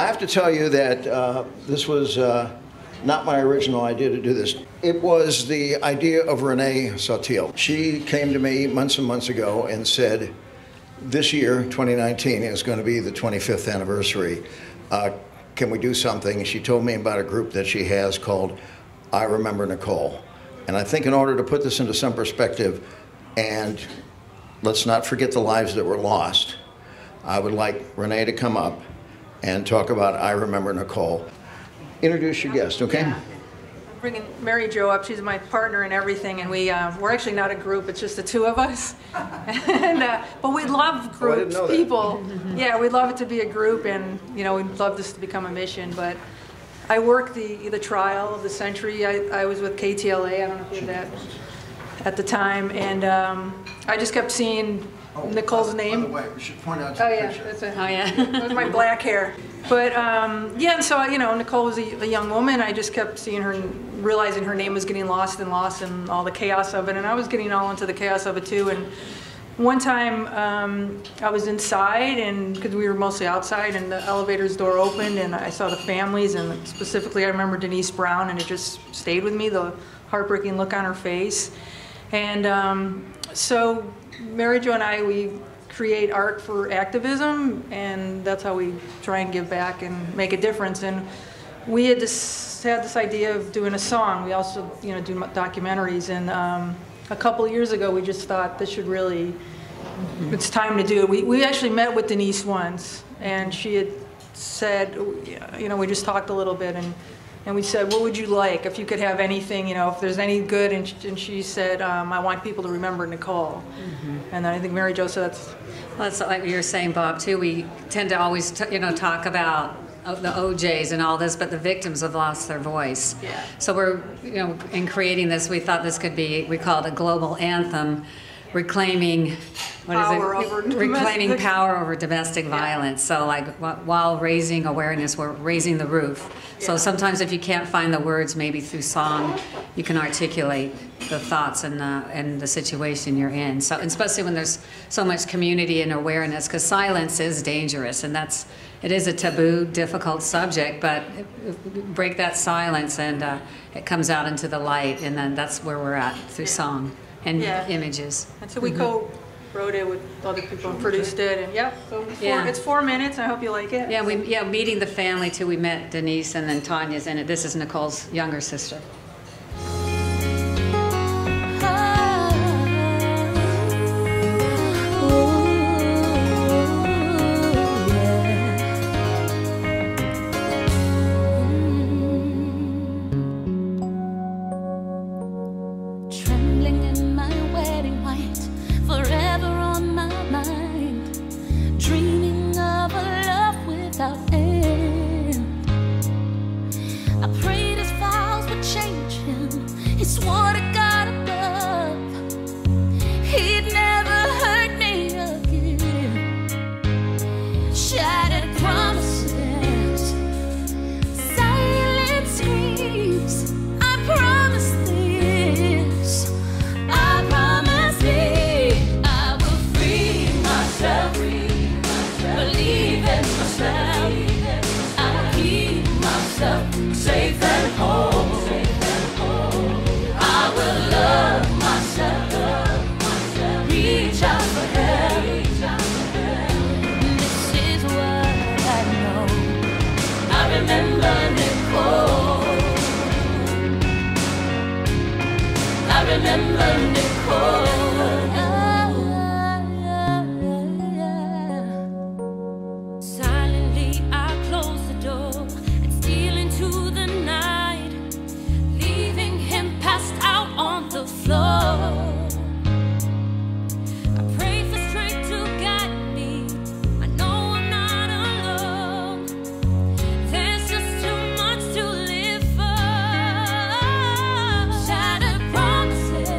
I have to tell you that this was not my original idea to do this. It was the idea of Renee Sautil. She came to me months and months ago and said, this year, 2019, is going to be the 25th anniversary. Can we do something? She told me about a group that she has called I Remember Nicole. And I think in order to put this into some perspective, and let's not forget the lives that were lost, I would like Renee to come up and talk about I Remember Nicole. Introduce your guest, okay? Yeah. I'm bringing Mary Jo up. She's my partner in everything, and we're actually not a group. It's just the two of us. But we love groups, people. Yeah, we'd love it to be a group, and we'd love this to become a mission. But I worked the trial of the century. I was with KTLA. I don't know if you did that at the time, and I just kept seeing Nicole's name. By the way, we should point out your picture. That's it. Oh yeah, it was my black hair. But yeah, and so Nicole was a young woman. I just kept seeing her and realizing her name was getting lost and all the chaos of it, and I was getting all into the chaos of it too. And one time I was inside, and because we were mostly outside, and the elevator's door opened, and I saw the families, and specifically I remember Denise Brown, and it just stayed with me, the heartbreaking look on her face. And so Mary Jo and I, we create art for activism, and that's how we try and give back and make a difference. And we had this idea of doing a song. We also do documentaries, and a couple of years ago we just thought this should really, it's time to do it. We actually met with Denise once, and she had said, we just talked a little bit, and we said, what would you like if you could have anything, if there's any good? And she said, I want people to remember Nicole. And then I think Mary Jo said that's like you were saying, Bob, too. We tend to always, talk about the OJs and all this, but the victims have lost their voice. Yeah. So we're, in creating this, we thought this could be, we call it a global anthem, reclaiming, reclaiming power over domestic violence. So like while raising awareness, we're raising the roof. So sometimes if you can't find the words, maybe through song, you can articulate the thoughts and the situation you're in. So especially when there's so much community and awareness, because silence is dangerous, and it is a taboo, difficult subject, but break that silence and it comes out into the light, and then that's where we're at through song and images. And so we co-wrote it with other people and produced it, and so it's 4 minutes. I hope you like it. Yeah, meeting the family too. We met Denise, and then Tanya's in it. This is Nicole's younger sister. Safe and whole. I will love myself. Reach out for help. This is what I know. I remember Nicole. I remember Nicole. Silently I close the door. On the floor, I pray for strength to guide me. I know I'm not alone. There's just too much to live for. Shattered promises.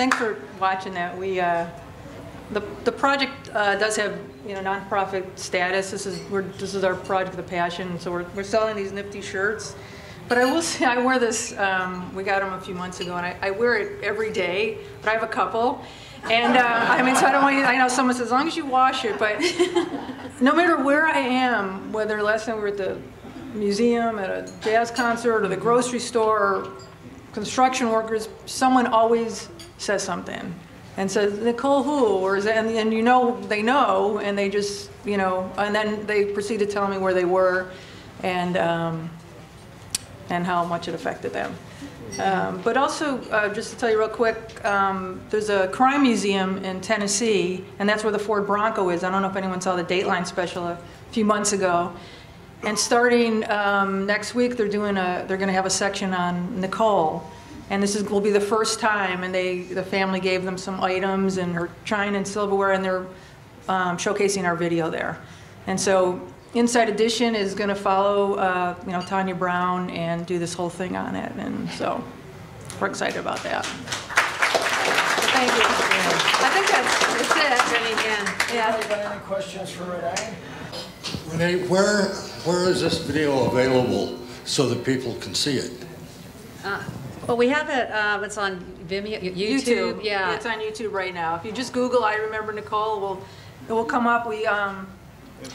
thanks for watching that. We the project does have nonprofit status. This is our project of passion. So we're selling these nifty shirts. But I will say I wear this. We got them a few months ago, and I wear it every day. But I have a couple, and I mean, so I don't want you. I know someone says as long as you wash it, but no matter where I am, whether last night we were at the museum, at a jazz concert, or the grocery store, or construction workers, someone always says something and says, Nicole who? Or is that, and they know, and they just, and then they proceed to tell me where they were and how much it affected them. But also, just to tell you real quick, there's a crime museum in Tennessee, and that's where the Ford Bronco is. I don't know if anyone saw the Dateline special a few months ago. And starting next week, they're going to have a section on Nicole, and this will be the first time. And the family gave them some items and her china and silverware, and they're showcasing our video there. And so Inside Edition is going to follow, Tanya Brown and do this whole thing on it, and so we're excited about that. So thank you. I think that's it. Yeah. Anybody got any questions for Renee? Renee, where is this video available so that people can see it? Well, we have it. It's on Vimeo, YouTube. Yeah, it's on YouTube right now. If you just Google "I Remember Nicole," it will come up. We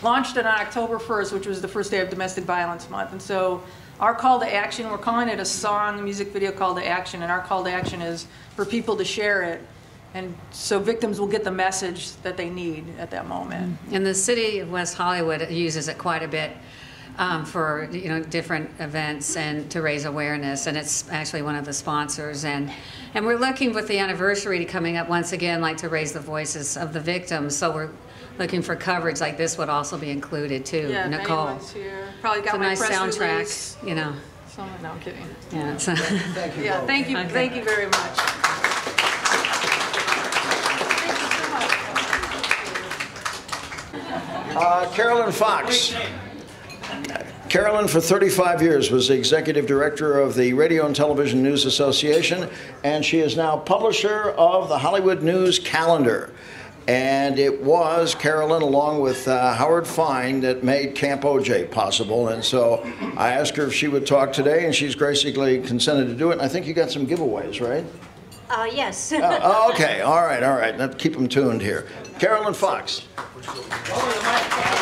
launched it on October 1st, which was the first day of Domestic Violence Month, and so our call to action, we're calling it a music video call to action, and our call to action is for people to share it, and so victims will get the message that they need at that moment. And the city of West Hollywood uses it quite a bit for different events and to raise awareness, and it's actually one of the sponsors. And we're looking with the anniversary coming up once again, like to raise the voices of the victims. So we're looking for coverage like this would also be included too. Yeah, Nicole. Here. Probably got it's a my nice press soundtrack, release. No, I'm kidding. Yeah. Thank you. Yeah, both. thank you. Okay. Thank you very much. Carolyn Fox. Carolyn, for 35 years, was the executive director of the Radio and Television News Association, and she is now publisher of the Hollywood News Calendar. And it was Carolyn, along with Howard Fine, that made Camp OJ possible. And so I asked her if she would talk today, and she's graciously consented to do it. And I think you got some giveaways, right? Yes. Oh, okay. All right. Let's keep them tuned here. Carolyn Fox. Hi.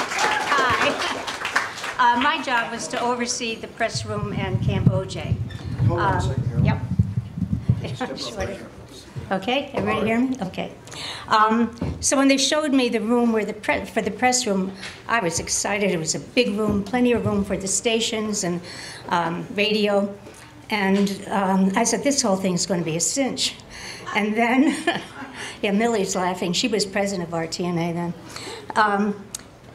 My job was to oversee the press room and Camp OJ. Hold on a second here. Yep. Step up Sure. right here. Okay, everybody hear me? Okay. So when they showed me the room where for the press room, I was excited. It was a big room, plenty of room for the stations and radio. And I said, this whole thing's going to be a cinch. And then, yeah, Millie's laughing. She was president of RTNA then.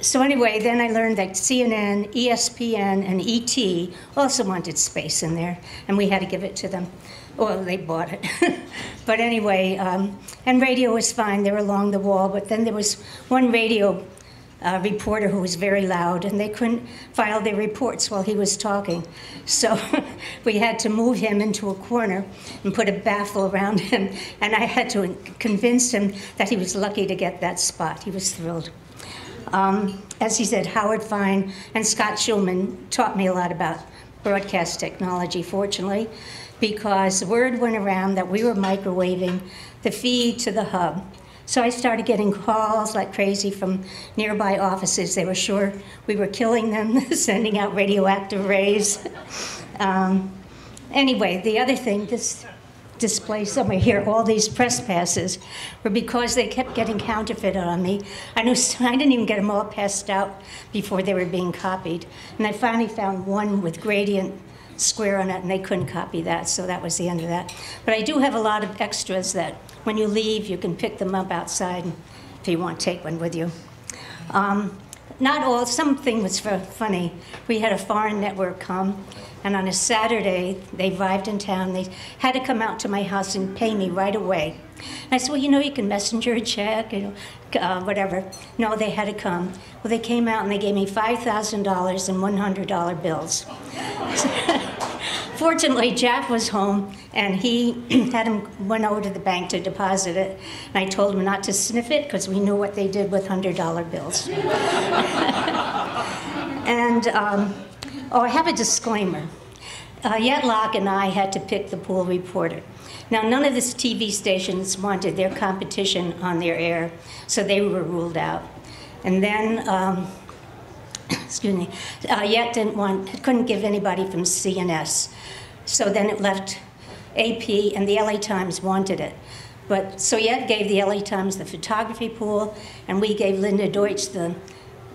So anyway, then I learned that CNN, ESPN, and ET also wanted space in there, and we had to give it to them. Well, they bought it. But anyway, and radio was fine. They were along the wall, but then there was one radio reporter who was very loud, and they couldn't file their reports while he was talking. So we had to move him into a corner and put a baffle around him, and I had to convince him that he was lucky to get that spot. He was thrilled. As he said, Howard Fine and Scott Schulman taught me a lot about broadcast technology, fortunately, because word went around that we were microwaving the feed to the hub. So I started getting calls like crazy from nearby offices. They were sure we were killing them, sending out radioactive rays. Anyway, the other thing, this display somewhere here, all these press passes, were because they kept getting counterfeited on me. I didn't even get them all passed out before they were being copied. And I finally found one with gradient square on it, and they couldn't copy that, so that was the end of that. But I do have a lot of extras that when you leave, you can pick them up outside if you want to take one with you. Not all, something was funny. We had a foreign network come, and on a Saturday, they arrived in town. They had to come out to my house and pay me right away. And I said, well, you can messenger a check, whatever. No, they had to come. Well, they came out and they gave me $5,000 in $100 bills. Fortunately, Jack was home, and he went over to the bank to deposit it. And I told him not to sniff it because we knew what they did with $100 bills. And I have a disclaimer. Yetlock and I had to pick the pool reporter. Now, none of the TV stations wanted their competition on their air, so they were ruled out. And then, excuse me, Yet couldn't give anybody from CNS. So then it left AP, and the LA Times wanted it. But so Yet gave the LA Times the photography pool, and we gave Linda Deutsch the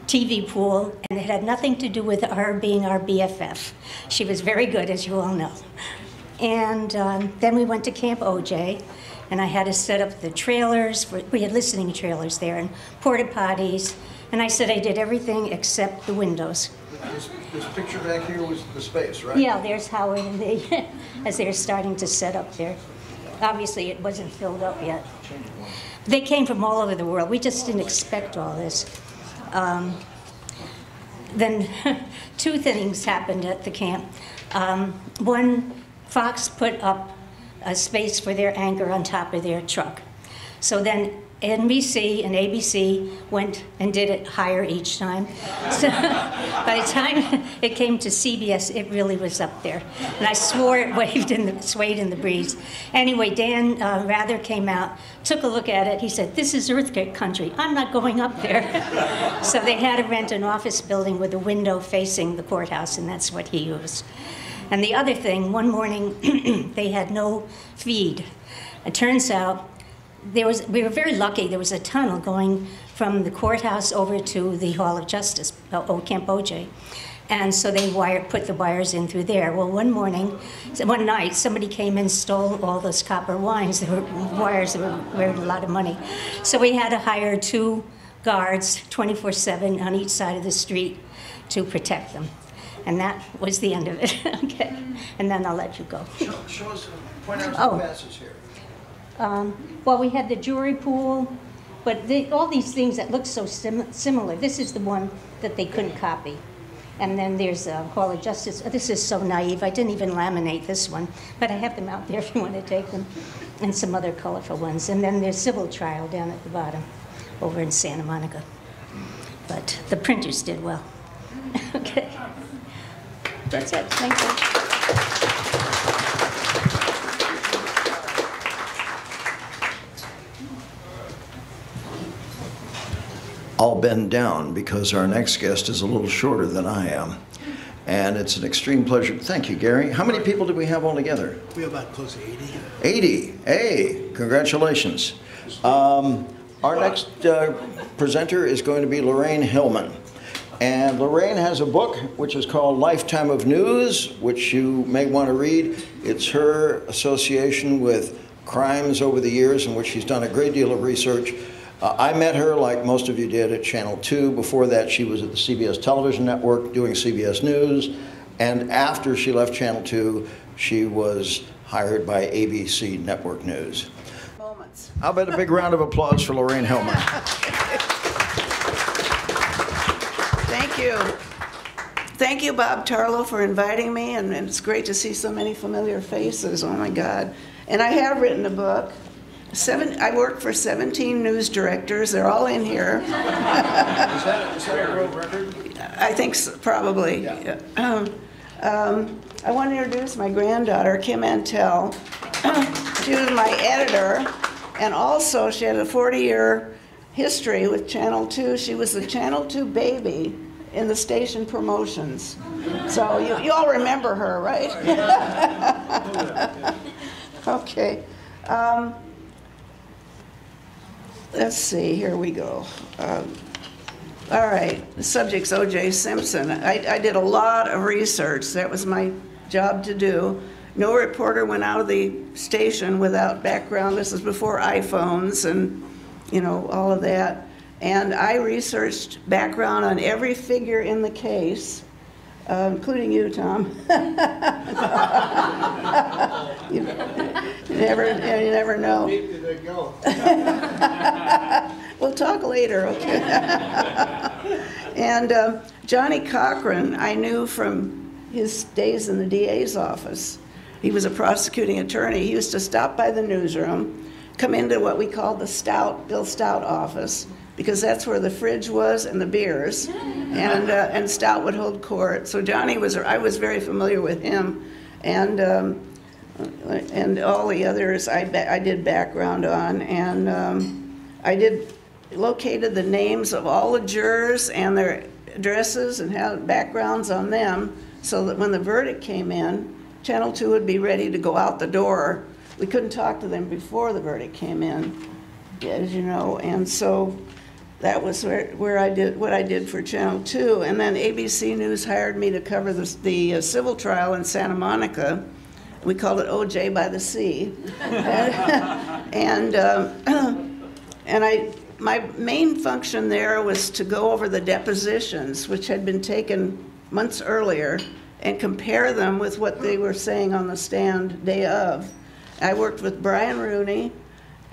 TV pool, and it had nothing to do with her being our BFF. She was very good, as you all know. And then we went to Camp OJ, and I had to set up the trailers. We had listening trailers there and porta potties, and I said I did everything except the windows. This picture back here was the space, right? Yeah, there's Howard and they, as they're starting to set up there. Obviously, it wasn't filled up yet. They came from all over the world. We just didn't expect all this. Then two things happened at the camp. One, Fox put up a space for their anchor on top of their truck. So then NBC and ABC went and did it higher each time. So by the time it came to CBS, it really was up there. And I swore it swayed in the breeze. Anyway, Dan Rather came out, took a look at it. He said, "This is earthquake country. I'm not going up there." So they had to rent an office building with a window facing the courthouse, and that's what he used. And the other thing, one morning, they had no feed. It turns out we were very lucky. There was a tunnel going from the courthouse over to the Hall of Justice, Camp OJ. And so they put the wires in through there. Well, one night, somebody came and stole all those copper wires. There were wires that were worth a lot of money. So we had to hire 2 guards, 24/7, on each side of the street to protect them. And that was the end of it. Okay, and then I'll let you go. Show us, point out some passes here. Well, we had the jury pool, but all these things that look so similar. This is the one that they couldn't copy. And then there's Hall of Justice. This is so naive. I didn't even laminate this one, but I have them out there if you want to take them, and some other colorful ones. And then there's civil trial down at the bottom over in Santa Monica. But the printers did well. Okay. That's it. Thank you. I'll bend down because our next guest is a little shorter than I am. And it's an extreme pleasure. Thank you, Gary. How many people do we have all together? We have about close to 80. 80. Hey, congratulations. Our next presenter is going to be Lorraine Hillman. And Lorraine has a book which is called Lifetime of News, which you may want to read. It's her association with crimes over the years in which she's done a great deal of research. I met her, like most of you did, at Channel 2. Before that, she was at the CBS television network doing CBS News. And after she left Channel 2, she was hired by ABC Network News. Moments. How about a big round of applause for Lorraine Hillman? Thank you. Thank you, Bob Tarlow, for inviting me, and it's great to see so many familiar faces. Oh my God. And I have written a book. I work for 17 news directors. They're all in here. Is that a world record? I think so, probably. Yeah. I want to introduce my granddaughter, Kim Antel. She was my editor, and also she had a 40-year history with Channel 2. She was the Channel 2 baby in the station promotions. So you all remember her, right? Okay. Let's see, here we go. All right, the subject's O.J. Simpson. I did a lot of research. That was my job to do. No reporter went out of the station without background. This is before iPhones and, you know, all of that. And I researched background on every figure in the case, including you, Tom. you never know. We'll talk later, okay? And Johnny Cochran, I knew from his days in the DA's office. He was a prosecuting attorney. He used to stop by the newsroom, come into what we called the Bill Stout office, because that's where the fridge was and the beers, and Stout would hold court. So Johnny I was very familiar with him, and all the others I did background on, and I located the names of all the jurors and their addresses and had backgrounds on them, so that when the verdict came in, Channel 2 would be ready to go out the door. We couldn't talk to them before the verdict came in, as you know, and so that was where I did what I did for Channel 2. And then ABC News hired me to cover the civil trial in Santa Monica. We called it OJ by the Sea. My main function there was to go over the depositions, which had been taken months earlier, and compare them with what they were saying on the stand day of. I worked with Brian Rooney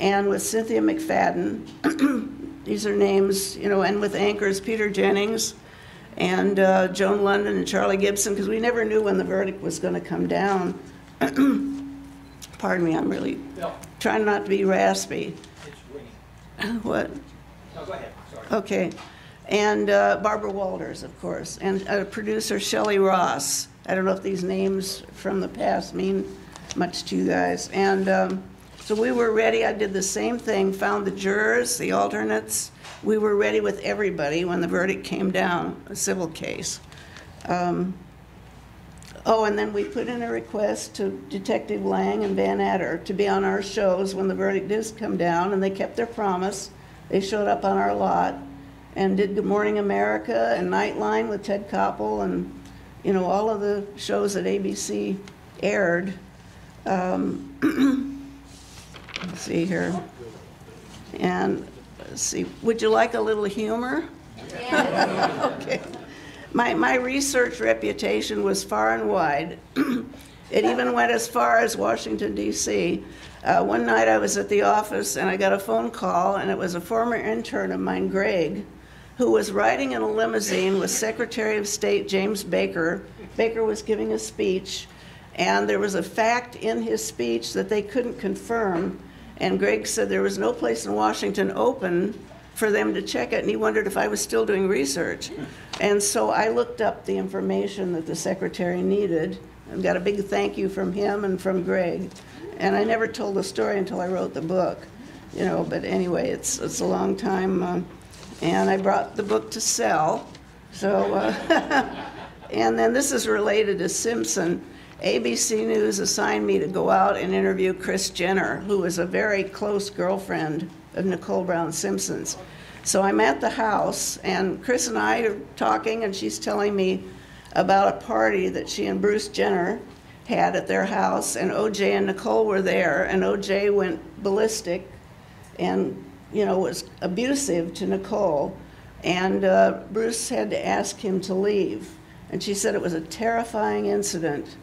and with Cynthia McFadden. These are names, you know, and with anchors Peter Jennings and Joan London and Charlie Gibson, because we never knew when the verdict was going to come down. Pardon me, I'm really trying not to be raspy. What? No, go ahead. Sorry. Okay. And Barbara Walters, of course, and producer Shelley Ross. I don't know if these names from the past mean much to you guys. And so we were ready. I did the same thing, found the jurors, the alternates. We were ready with everybody when the verdict came down, a civil case. Oh, and then we put in a request to Detective Lang and Van Adder to be on our shows when the verdict did come down, and they kept their promise. They showed up on our lot and did Good Morning America and Nightline with Ted Koppel and, you know, all of the shows that ABC aired. Let's see here. And let's see, would you like a little humor? Yeah. Okay. My research reputation was far and wide. It even went as far as Washington, D.C. One night I was at the office and I got a phone call, and it was a former intern of mine, Greg, who was riding in a limousine with Secretary of State James Baker. Baker was giving a speech, and there was a fact in his speech that they couldn't confirm, and Greg said there was no place in Washington open for them to check it, and he wondered if I was still doing research. And so I looked up the information that the secretary needed and got a big thank you from him and from Greg. And I never told the story until I wrote the book, you know, but anyway, it's a long time. And I brought the book to sell. So, and then this is related to Simpson. ABC News assigned me to go out and interview Kris Jenner, who was a very close girlfriend of Nicole Brown Simpson's. So I'm at the house, and Kris and I are talking, and she's telling me about a party that she and Bruce Jenner had at their house, and OJ and Nicole were there, and OJ went ballistic and, you know, was abusive to Nicole, and Bruce had to ask him to leave. And she said it was a terrifying incident.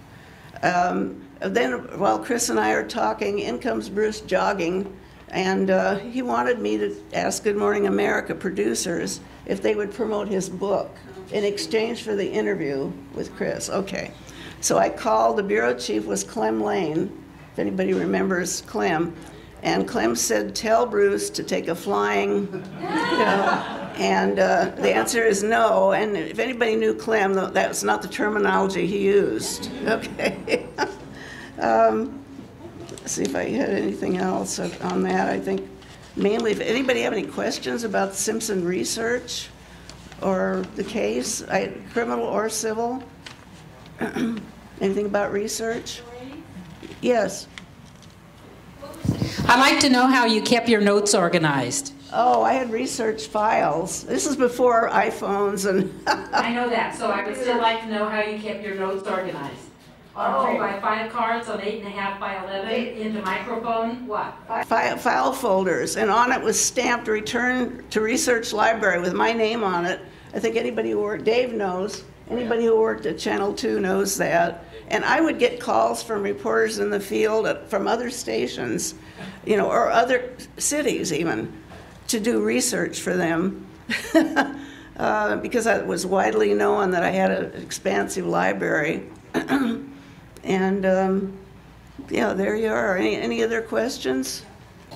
Then while Kris and I are talking, in comes Bruce jogging, and he wanted me to ask Good Morning America producers if they would promote his book in exchange for the interview with Kris. Okay, so I called. The bureau chief was Clem Lane, if anybody remembers Clem, and Clem said, tell Bruce to take a flying, you know, and the answer is no. And if anybody knew Clem, that was not the terminology he used. Okay. Let's see if I had anything else on that. I think mainly, if anybody have any questions about Simpson research or the case, criminal or civil? Anything about research? Yes. I'd like to know how you kept your notes organized. Oh, I had research files. This is before iPhones and... I know that, so I would still like to know how you kept your notes organized. On 3x5 cards, on 8.5 by 11, into microphone, what? File folders, and on it was stamped "Return to Research Library" with my name on it. I think anybody who worked, Dave knows, anybody who worked at Channel 2 knows that. And I would get calls from reporters in the field, from other stations, you know, or other cities even, to do research for them. because it was widely known that I had an expansive library. And yeah, there you are. Any other questions?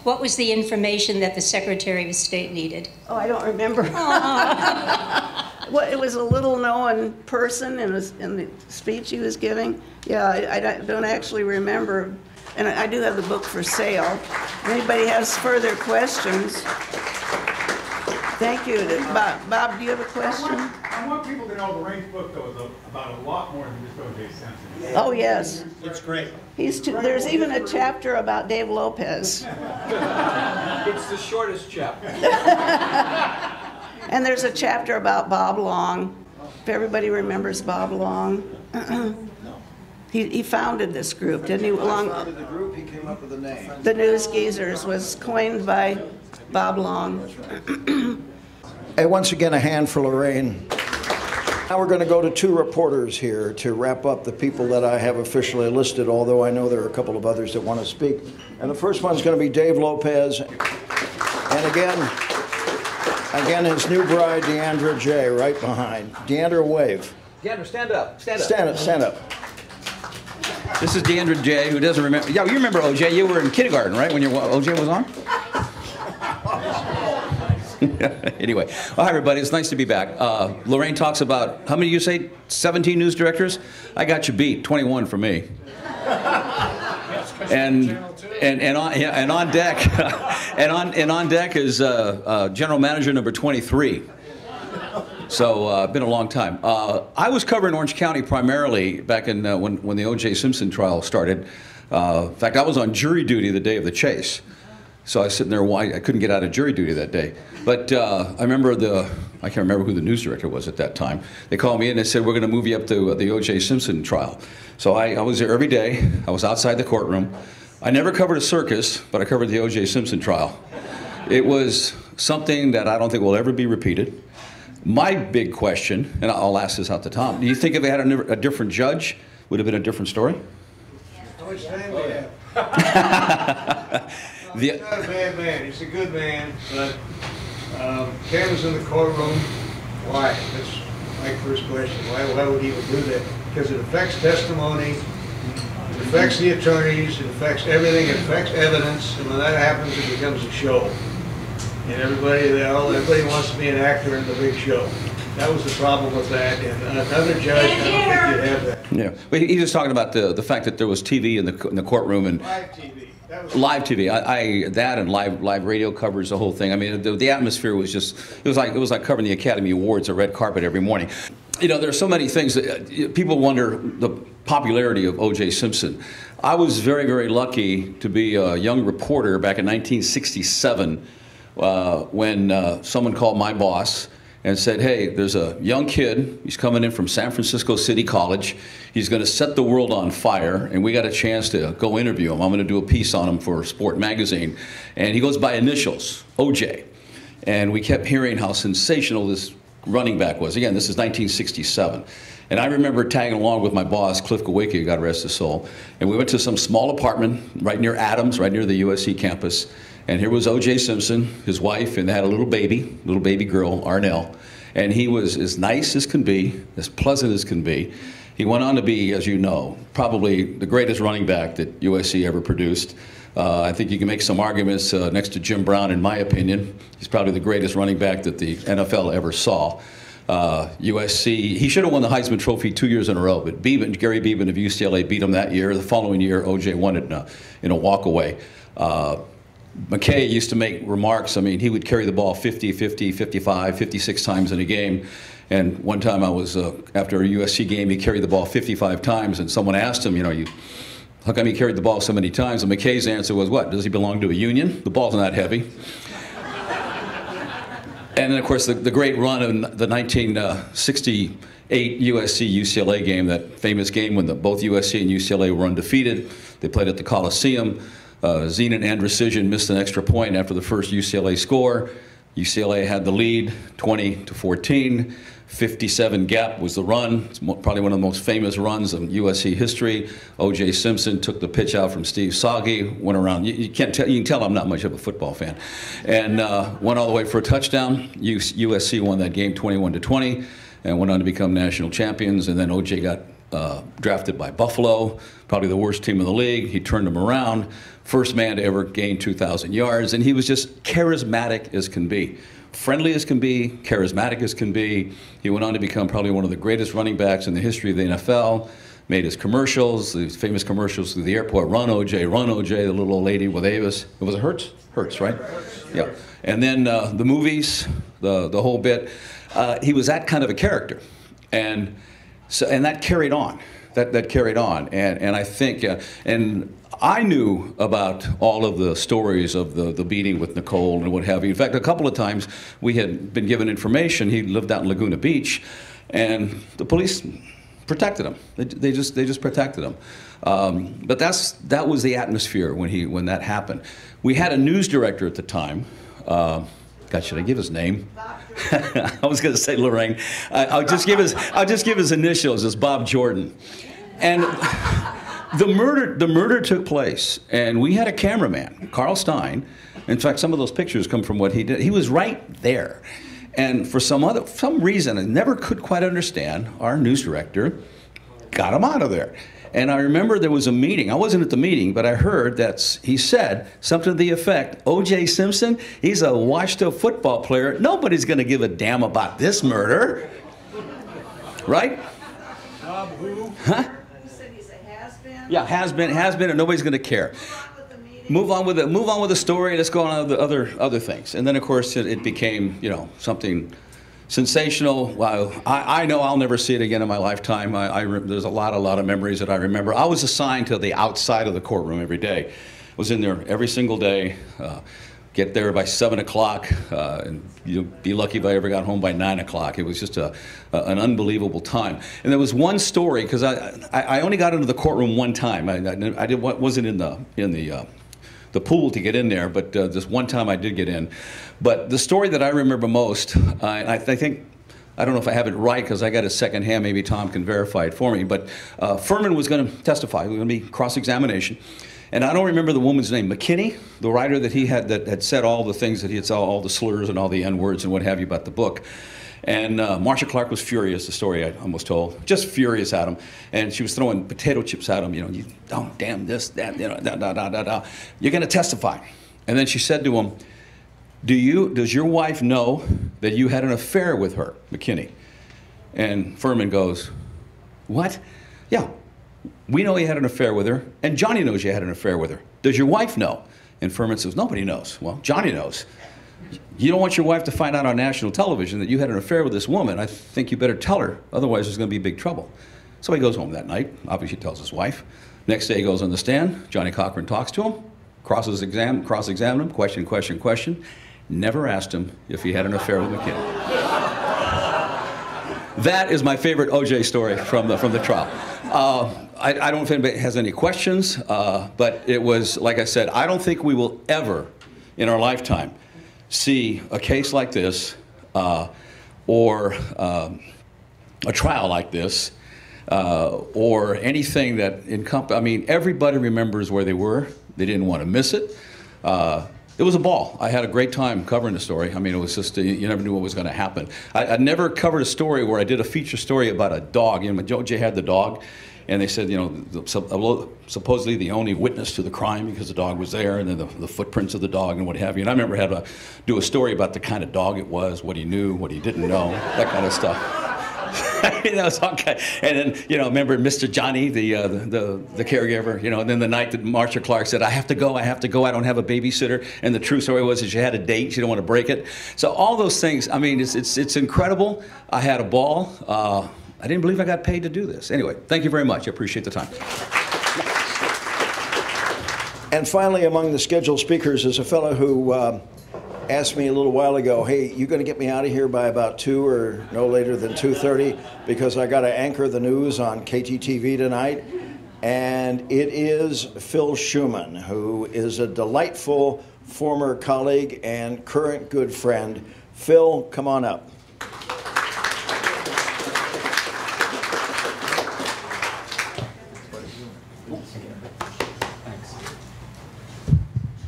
What was the information that the Secretary of State needed? Oh, I don't remember. Well, it was a little-known person in the speech he was giving. Yeah, I don't actually remember. And I do have the book for sale. If anybody has further questions. Thank you. Bob, do you have a question? I want people to know Lorraine's book, though, is about a lot more than just O.J. Simpson. Oh, yes. It's great. There's even a chapter about Dave Lopez. It's the shortest chapter. And there's a chapter about Bob Long, if everybody remembers Bob Long. He founded this group, didn't he? He founded the group, he came up with the name. The News Geezers was coined by Bob Long. Hey, once again, a hand for Lorraine. Now we're going to go to two reporters here to wrap up the people that I have officially listed, although I know there are a couple of others that want to speak. And the first one's going to be Dave Lopez. And again, his new bride, Deandra J, right behind. Deandra, wave. Deandra, stand up. Stand up. Stand up, stand up. This is Deandra J, who doesn't remember. Yeah, you remember OJ. You were in kindergarten, right, when OJ was on? Anyway, well, hi, everybody. It's nice to be back. Lorraine talks about, how many you say, 17 news directors? I got you beat, 21 for me. And on deck, and on deck is general manager number 23. So been a long time. I was covering Orange County primarily back in when the O.J. Simpson trial started. In fact, I was on jury duty the day of the chase. So I was sitting there, I couldn't get out of jury duty that day. But I remember I can't remember who the news director was at that time. They called me in and they said, we're going to move you up to the O.J. Simpson trial. So I was there every day. I was outside the courtroom. I never covered a circus, but I covered the O.J. Simpson trial. It was something that I don't think will ever be repeated. My big question, and I'll ask this out to Tom, do you think if they had a different judge, would it have been a different story? How much time do you have? He's not a bad man. He's a good man, but cameras in the courtroom, why? That's my first question. Why would he even do that? Because it affects testimony, it affects the attorneys, it affects everything, it affects evidence, and when that happens, it becomes a show. And everybody wants to be an actor in the big show. That was the problem with that, and another judge, I don't think you'd have that. Yeah, but he was talking about the fact that there was TV in the courtroom and live TV. Live TV, that and live radio covers the whole thing. I mean, the atmosphere was just, it was like covering the Academy Awards or red carpet every morning. You know, there's so many things that people wonder the popularity of O.J. Simpson. I was very, very lucky to be a young reporter back in 1967 when someone called my boss and said, hey, there's a young kid, he's coming in from San Francisco City College, he's going to set the world on fire, and we got a chance to go interview him. I'm going to do a piece on him for Sport Magazine. And he goes by initials, OJ. And we kept hearing how sensational this running back was. Again, this is 1967. And I remember tagging along with my boss, Cliff Gawicki, God rest his soul, and we went to some small apartment right near Adams, right near the USC campus. And here was O.J. Simpson, his wife, and they had a little baby girl, Arnell. And he was as nice as can be, as pleasant as can be. He went on to be, as you know, probably the greatest running back that USC ever produced. I think you can make some arguments next to Jim Brown, in my opinion. He's probably the greatest running back that the NFL ever saw. USC, he should have won the Heisman Trophy 2 years in a row, but Gary Beeman of UCLA beat him that year. The following year, O.J. won it in a walk-away. McKay used to make remarks. I mean, he would carry the ball 50, 50, 55, 56 times in a game. And one time I was, after a USC game, he carried the ball 55 times, and someone asked him, how come he carried the ball so many times? And McKay's answer was, what, does he belong to a union? The ball's not heavy. And then, of course, the great run in the 1968 USC-UCLA game, that famous game when both USC and UCLA were undefeated. They played at the Coliseum. Zenon Andrusisian missed an extra point after the first UCLA score. UCLA had the lead, 20-14. 57 gap was the run. It's probably one of the most famous runs in USC history. O.J. Simpson took the pitch out from Steve Soggy, went around. You can tell I'm not much of a football fan, and went all the way for a touchdown. USC won that game 21-20, and went on to become national champions. And then O.J. got drafted by Buffalo, probably the worst team in the league. He turned them around. First man to ever gain 2,000 yards, and he was just charismatic as can be. Friendly as can be, charismatic as can be. He went on to become probably one of the greatest running backs in the history of the NFL. Made his commercials, these famous commercials through the airport, run OJ, the little old lady with Avis. It was Hertz? Hertz, right? Yeah. And then the movies, the whole bit. He was that kind of a character. And that carried on. That carried on. And I think, and I knew about all of the stories of the beating with Nicole and what have you. In fact, a couple of times we had been given information. He lived out in Laguna Beach, and the police protected him. They just protected him. But that was the atmosphere when that happened. We had a news director at the time. God, should I give his name? I was going to say Lorraine. I'll just give his initials. It's Bob Jordan, and. The murder took place, and we had a cameraman, Carl Stein. In fact, some of those pictures come from what he did. He was right there. And for some reason, I never could quite understand, our news director got him out of there. And I remember there was a meeting. I wasn't at the meeting, but I heard that he said something to the effect, O.J. Simpson, he's a washed-up football player. Nobody's going to give a damn about this murder. Right? Bob who? Huh? Yeah, has been, and nobody's going to care. Move on with the story. Let's go on to the other things. And then, of course, it became, something sensational. Wow, I know I'll never see it again in my lifetime. There's a lot of memories that I remember. I was assigned to the outside of the courtroom every day. I was in there every single day. Get there by 7 o'clock, and you'd be lucky if I ever got home by 9 o'clock. It was just an unbelievable time. And there was one story, because I only got into the courtroom one time. I wasn't in the pool to get in there, but this one time I did get in. But the story that I remember most, I think, I don't know if I have it right because I got it secondhand. Maybe Tom can verify it for me. But Furman was going to testify. It was going to be cross-examination. And I don't remember the woman's name. McKinney, the writer that had said all the things that he had said, all the slurs and all the N-words and what have you about the book. And Marcia Clark was furious, the story I almost told, just furious at him. And she was throwing potato chips at him, you don't damn this, that, da. You're going to testify. And then she said to him, does your wife know that you had an affair with her, McKinney? And Furman goes, what? Yeah. We know he had an affair with her, and Johnny knows you had an affair with her. Does your wife know? And Furman says, nobody knows. Well, Johnny knows. You don't want your wife to find out on national television that you had an affair with this woman. I think you better tell her, otherwise there's going to be big trouble. So he goes home that night, obviously tells his wife. Next day he goes on the stand, Johnny Cochran talks to him, cross-examine him, question. Never asked him if he had an affair with McKinney. That is my favorite O.J. story from the trial. I don't know if anybody has any questions, but it was, like I said, I don't think we will ever in our lifetime see a case like this or a trial like this or anything that encompass. I mean, everybody remembers where they were. They didn't want to miss it. It was a ball. I had a great time covering the story. I mean, it was just, you never knew what was going to happen. I never covered a story where I did a feature story about a dog. O.J. had the dog, and they said, supposedly the only witness to the crime because the dog was there, and then the footprints of the dog and what have you. And I remember had to do a story about the kind of dog it was, what he knew, what he didn't know, that kind of stuff. Okay. And then, remember Mr. Johnny, the caregiver, and then the night that Marcia Clark said, I have to go, I don't have a babysitter. And the true story was that she had a date, she didn't want to break it. So all those things, I mean, it's incredible. I had a ball. I didn't believe I got paid to do this. Anyway, thank you very much. I appreciate the time. And finally, among the scheduled speakers is a fellow who asked me a little while ago, hey, you going to get me out of here by about 2 or no later than 2:30 because I got to anchor the news on KTTV tonight. And it is Phil Schuman, who is a delightful former colleague and current good friend. Phil, come on up.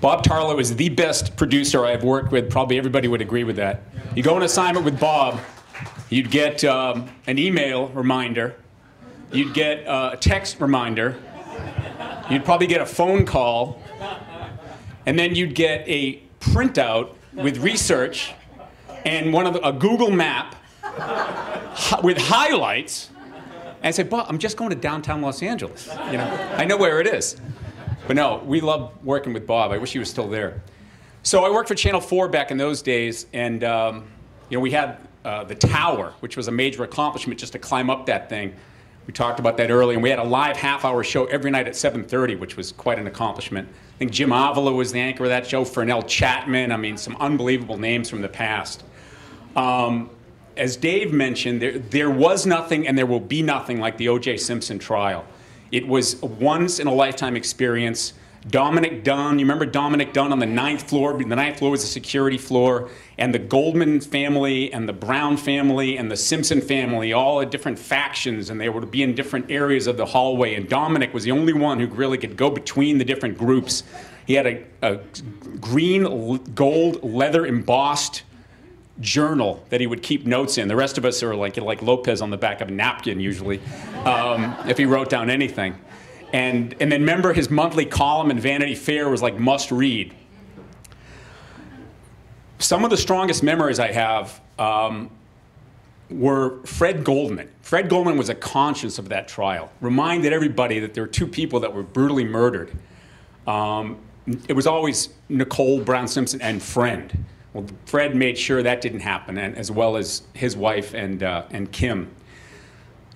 Bob Tarlow is the best producer I've worked with. Probably everybody would agree with that. You go on assignment with Bob, you'd get an email reminder, you'd get a text reminder, you'd probably get a phone call, and then you'd get a printout with research and a Google map with highlights, and say, Bob, I'm just going to downtown Los Angeles. You know, I know where it is. But no, we love working with Bob. I wish he was still there. So I worked for Channel 4 back in those days, and you know, we had the tower, which was a major accomplishment just to climb up that thing. We talked about that earlier, and we had a live half-hour show every night at 7:30, which was quite an accomplishment. I think Jim Avila was the anchor of that show, Fernell Chapman. I mean, some unbelievable names from the past. As Dave mentioned, there was nothing and there will be nothing like the O.J. Simpson trial. It was a once-in-a-lifetime experience. Dominic Dunn, you remember Dominic Dunn on the 9th floor? The 9th floor was a security floor, and the Goldman family and the Brown family and the Simpson family all had different factions, and they were to be in different areas of the hallway, and Dominic was the only one who really could go between the different groups. He had a green gold leather embossed journal that he would keep notes in. The rest of us are like Lopez on the back of a napkin usually, if he wrote down anything. And then remember his monthly column in Vanity Fair was like must read. Some of the strongest memories I have were Fred Goldman. Fred Goldman was a conscience of that trial. Reminded everybody that there were two people that were brutally murdered. It was always Nicole Brown Simpson and Friend. Well, Fred made sure that didn't happen, and as well as his wife and Kim.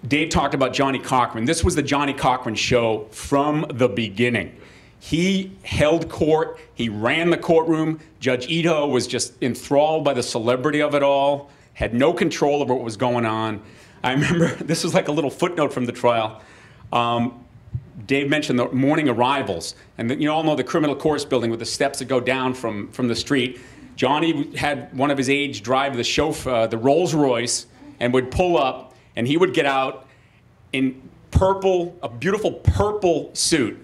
Dave talked about Johnny Cochran. This was the Johnny Cochran show from the beginning. He held court. He ran the courtroom. Judge Ito was just enthralled by the celebrity of it all, had no control over what was going on. I remember, this was like a little footnote from the trial. Dave mentioned the morning arrivals. And you all know the criminal courts building with the steps that go down from the street. Johnny had one of his aides drive the chauffeur, the Rolls Royce, and would pull up, and he would get out in purple, a beautiful purple suit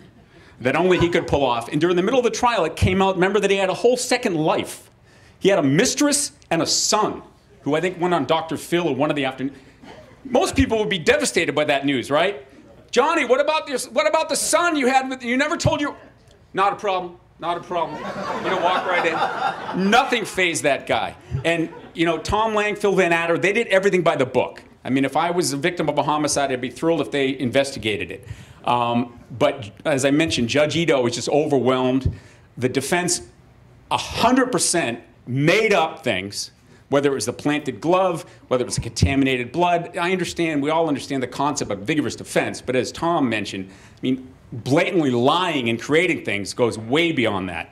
that only he could pull off. And during the middle of the trial, it came out, remember that he had a whole second life. He had a mistress and a son, who I think went on Dr. Phil or one of the afternoon. Most people would be devastated by that news, right? Johnny, what about the son you had you never told you? Not a problem. Not a problem. You know, walk right in. Nothing fazed that guy. And, you know, Tom Lang, Phil Van Adder, they did everything by the book. I mean, if I was a victim of a homicide, I'd be thrilled if they investigated it. But as I mentioned, Judge Ito was just overwhelmed. The defense 100% made up things, whether it was the planted glove, whether it was the contaminated blood. I understand, we all understand the concept of vigorous defense, but as Tom mentioned, I mean, blatantly lying and creating things goes way beyond that.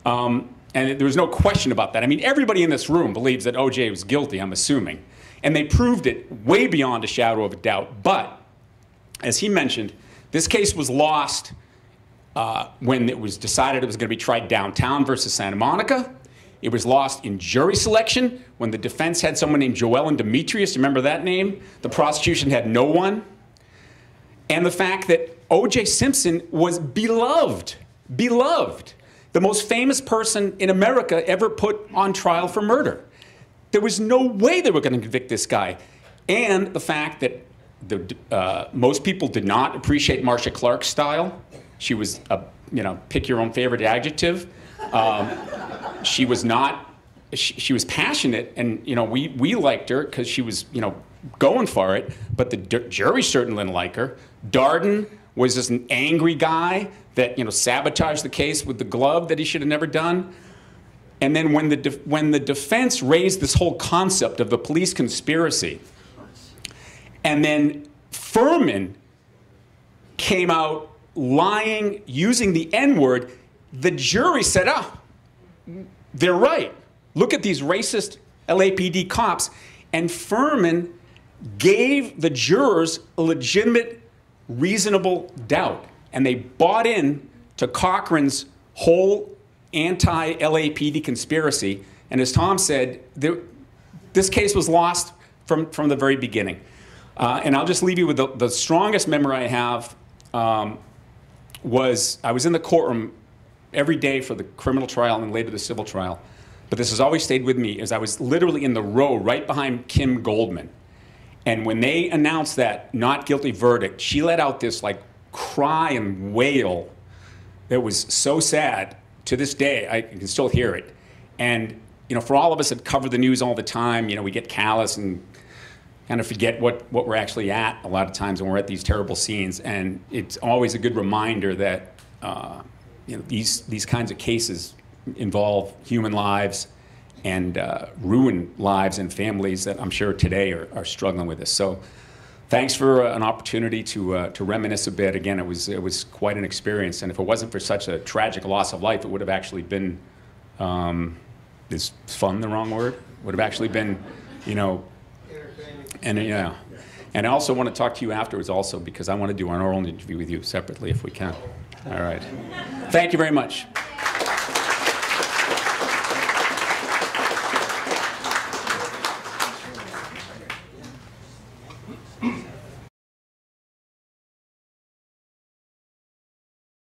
And there was no question about that. I mean, everybody in this room believes that O.J. was guilty, I'm assuming. And they proved it way beyond a shadow of a doubt. But, as he mentioned, this case was lost when it was decided it was going to be tried downtown versus Santa Monica. It was lost in jury selection when the defense had someone named Joellen Demetrius. Remember that name? The prosecution had no one. And the fact that O.J. Simpson was beloved. Beloved. The most famous person in America ever put on trial for murder. There was no way they were going to convict this guy. And the fact that most people did not appreciate Marcia Clark's style. She was a, you know, pick your own favorite adjective. She was not, she was passionate, and, you know, we liked her because she was, you know, going for it, but the jury certainly didn't like her. Darden was just an angry guy that, you know, sabotaged the case with the glove that he should have never done. And then when the defense raised this whole concept of the police conspiracy, and then Furman came out lying, using the N-word, the jury said, oh, they're right. Look at these racist LAPD cops. And Furman gave the jurors a legitimate, reasonable doubt. And they bought in to Cochran's whole anti-LAPD conspiracy. And as Tom said, this case was lost from the very beginning. And I'll just leave you with the strongest memory I have was I was in the courtroom every day for the criminal trial and later the civil trial. But this has always stayed with me, is I was literally in the row right behind Kim Goldman. And when they announced that not guilty verdict, she let out this like cry and wail that was so sad. To this day, I can still hear it. And for all of us that cover the news all the time, we get callous and kind of forget what we're actually at a lot of times when we're at these terrible scenes. And it's always a good reminder that these kinds of cases involve human lives and ruin lives and families that I'm sure today are struggling with this. So thanks for an opportunity to reminisce a bit. Again, it was quite an experience. And if it wasn't for such a tragic loss of life, it would have actually been, is fun the wrong word? Would have actually been, and I also want to talk to you afterwards also because I want to do an oral interview with you separately if we can. All right. Thank you very much.